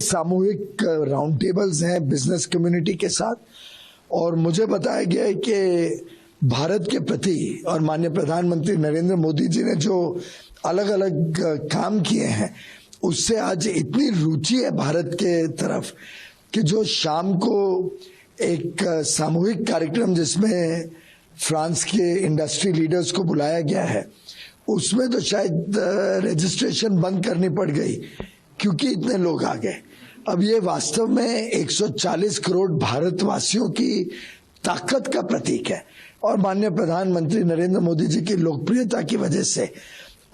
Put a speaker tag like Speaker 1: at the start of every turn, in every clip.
Speaker 1: सामूहिक round tables हैं business community के साथ, और मुझे बताया गया है कि भारत के प्रति और माननीय प्रधानमंत्री नरेंद्र मोदी जी ने जो अलग अलग काम किए हैं उससे आज इतनी रुचि है भारत के तरफ कि जो शाम को एक सामूहिक कार्यक्रम जिसमें फ्रांस के इंडस्ट्री लीडर्स को बुलाया गया है, उसमें तो शायद रजिस्ट्रेशन बंद करनी पड़ गई क्योंकि इतने लोग आ गए। अब ये वास्तव में 140 करोड़ भारतवासियों की ताकत का प्रतीक है, और माननीय प्रधानमंत्री नरेंद्र मोदी जी की लोकप्रियता की वजह से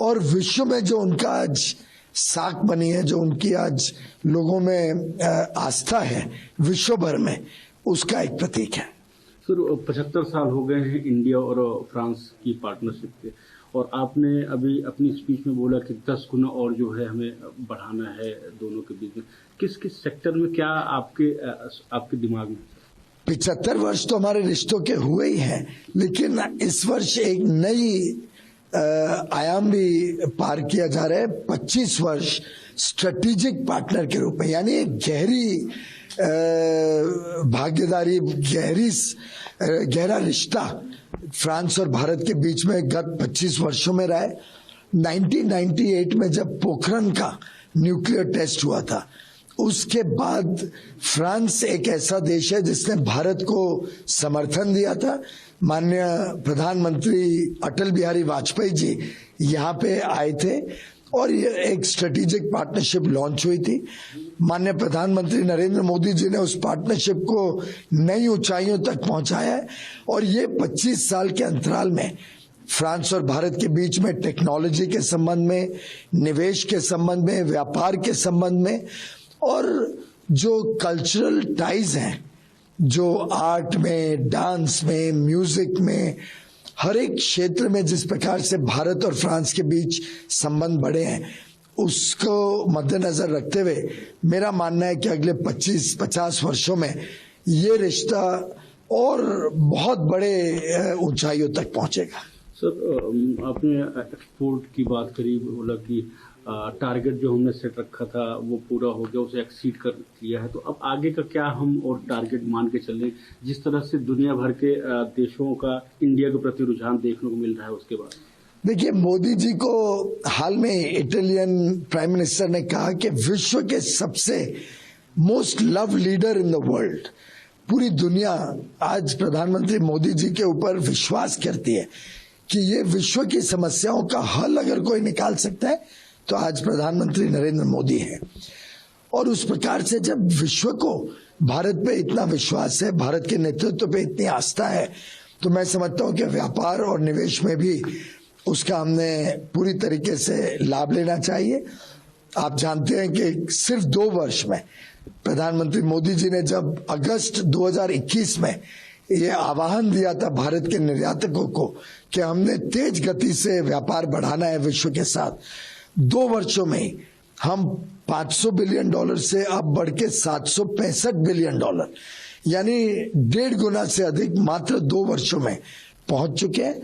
Speaker 1: और विश्व में जो उनका आज साख बनी है, जो उनकी आज लोगों में आस्था है विश्व भर में, उसका एक प्रतीक है।
Speaker 2: सर, 75 साल हो गए हैं इंडिया और फ्रांस की पार्टनरशिप के, और आपने अभी अपनी स्पीच में बोला कि 10 गुना और जो है हमें बढ़ाना है दोनों के बीच में। किस किस सेक्टर में, क्या आपके दिमाग में?
Speaker 1: 75 वर्ष तो हमारे रिश्तों के हुए ही हैं, लेकिन इस वर्ष एक नई आयाम भी पार किया जा रहा है। 25 वर्ष स्ट्रेटेजिक पार्टनर के रूप में, यानी एक गहरी भागीदारी, गहरा रिश्ता फ्रांस और भारत के बीच में गत 25 वर्षों में रहा है। 1998 में जब पोखरण का न्यूक्लियर टेस्ट हुआ था, उसके बाद फ्रांस एक ऐसा देश है जिसने भारत को समर्थन दिया था। माननीय प्रधानमंत्री अटल बिहारी वाजपेयी जी यहाँ पे आए थे और ये एक स्ट्रेटेजिक पार्टनरशिप लॉन्च हुई थी। माननीय प्रधानमंत्री नरेंद्र मोदी जी ने उस पार्टनरशिप को नई ऊंचाइयों तक पहुंचाया है, और ये 25 साल के अंतराल में फ्रांस और भारत के बीच में टेक्नोलॉजी के संबंध में, निवेश के संबंध में, व्यापार के संबंध में, और जो कल्चरल टाइज हैं, जो आर्ट में, डांस में, म्यूजिक में, हर एक क्षेत्र में जिस प्रकार से भारत और फ्रांस के बीच संबंध बढ़े हैं, उसको मद्देनजर रखते हुए मेरा मानना है कि अगले 25-50 वर्षों में ये रिश्ता और बहुत बड़े ऊंचाइयों तक पहुंचेगा।
Speaker 2: सर, आपने एक्सपोर्ट की बात करी, बोला कि टारगेट जो हमने सेट रखा था वो पूरा हो गया, उसे एक्सीड कर लिया है, तो अब आगे का क्या हम और टारगेट मान के चल रहे हैं? जिस तरह से दुनिया भर के देशों का इंडिया के प्रति रुझान देखने को मिल रहा है, उसके बाद
Speaker 1: देखिए, मोदी जी को हाल में इटालियन प्राइम मिनिस्टर ने कहा कि विश्व के सबसे most love leader in the world, पूरी दुनिया आज प्रधानमंत्री मोदी जी के ऊपर विश्वास करती है कि ये विश्व की समस्याओं का हल अगर कोई निकाल सकता है तो आज प्रधानमंत्री नरेंद्र मोदी हैं। और उस प्रकार से जब विश्व को भारत पे इतना विश्वास है, भारत के नेतृत्व पे इतनी आस्था है, तो मैं समझता हूं कि व्यापार और निवेश में भी उसका हमने पूरी तरीके से लाभ लेना चाहिए। आप जानते हैं कि सिर्फ 2 वर्ष में प्रधानमंत्री मोदी जी ने जब अगस्त 2021 में ये आह्वान दिया था भारत के निर्यातकों को कि हमने तेज गति से व्यापार बढ़ाना है विश्व के साथ, 2 वर्षों में हम $500 बिलियन से अब बढ़ के $765 बिलियन, यानी 1.5 गुना से अधिक मात्र 2 वर्षों में पहुंच चुके हैं।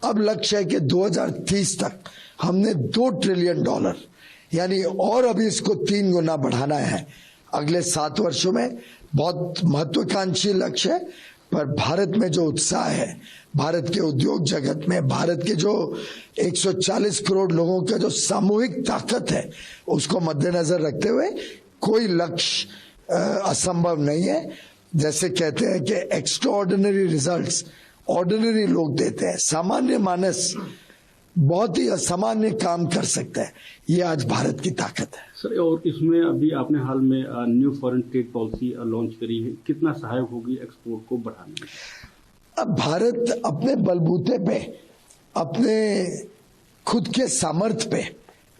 Speaker 1: अब लक्ष्य है कि 2030 तक हमने $2 ट्रिलियन, यानी और अभी इसको 3 गुना बढ़ाना है अगले 7 वर्षों में। बहुत महत्वाकांक्षी लक्ष्य है, पर भारत में जो उत्साह है, भारत के उद्योग जगत में, भारत के जो 140 करोड़ लोगों का जो सामूहिक ताकत है, उसको मद्देनजर रखते हुए कोई लक्ष्य असंभव नहीं है। जैसे कहते हैं कि एक्स्ट्राऑर्डिनरी रिजल्ट्स ऑर्डिनरी लोग देते हैं, सामान्य मानस बहुत ही असामान्य काम कर सकता है, ये आज भारत की ताकत है।
Speaker 2: सर, और इसमें अभी आपने हाल में new foreign trade policy launch करी है, कितना सहायक होगी एक्सपोर्ट को बढ़ाने में?
Speaker 1: अब भारत अपने बलबूते पे, अपने खुद के सामर्थ्य पे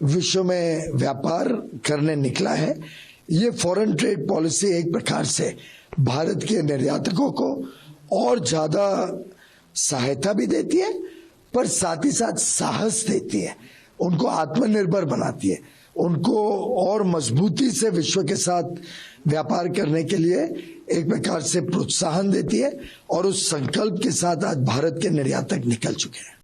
Speaker 1: विश्व में व्यापार करने निकला है। ये फॉरेन ट्रेड पॉलिसी एक प्रकार से भारत के निर्यातकों को और ज्यादा सहायता भी देती है, पर साथ ही साथ साहस देती है, उनको आत्मनिर्भर बनाती है, उनको और मजबूती से विश्व के साथ व्यापार करने के लिए एक प्रकार से प्रोत्साहन देती है, और उस संकल्प के साथ आज भारत के निर्यातक निकल चुके हैं।